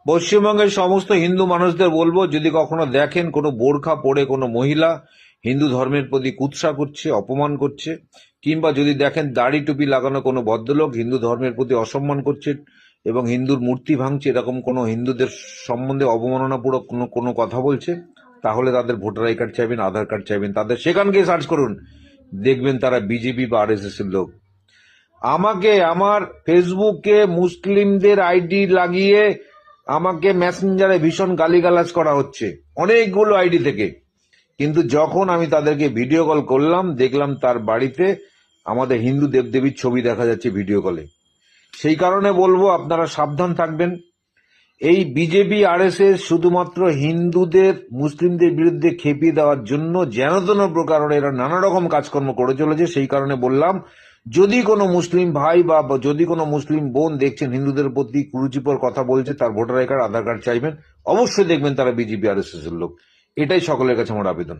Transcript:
পশ্চিমবঙ্গের সমস্ত হিন্দু মানুষদের বলবো, যদি কখনো দেখেন কোনো বোরখা পরে কোনো মহিলা হিন্দু ধর্মের প্রতি কুৎসা করছে, অপমান করছে, কিংবা যদি দেখেন দাড়ি টুপি লাগানো কোনো ভদ্রলোক হিন্দু ধর্মের প্রতি অসম্মান করছে এবং হিন্দুর মূর্তি ভাঙছে, এরকম কোনো হিন্দুদের সম্বন্ধে অবমাননামূলক কোনো কোনো কথা বলছে, তাহলে তাদের ভোটার আই কার্ড চাইবেন, আধার কার্ড চাইবেন, তাদের সেখান গিয়ে সার্চ করুন, দেখবেন তারা বিজেপি বা আরএসএস এর লোক। আমাকে আমার ফেসবুকে মুসলিমদের আইডি লাগিয়ে আমাকে মেসেঞ্জারে ভীষণ গালিগালাজ করা হচ্ছে অনেকগুলো আইডি থেকে, কিন্তু যখন আমি তাদেরকে ভিডিও কল করলাম, দেখলাম তার বাড়িতে আমাদের হিন্দু দেবদেবীর ছবি দেখা যাচ্ছে ভিডিও কলে। সেই কারণে বলবো আপনারা সাবধান থাকবেন। এই বিজেপি আরএসএস শুধুমাত্র হিন্দুদের মুসলিমদের বিরুদ্ধে খেপিয়ে দেওয়ার জন্য যেন তেন প্রকারে এরা নানা রকম কাজকর্ম করে চলেছে। সেই কারণে বললাম, যদি কোনো মুসলিম ভাই বা যদি কোনো মুসলিম বোন দেখছেন হিন্দুদের প্রতি কুরুচিকর কথা বলছে, তার voter I card, Aadhaar card চাইবেন, অবশ্যই দেখবেন তারা বিজেপি আরএসএস এর লোক। এটাই সকলের কাছে আমার আবেদন।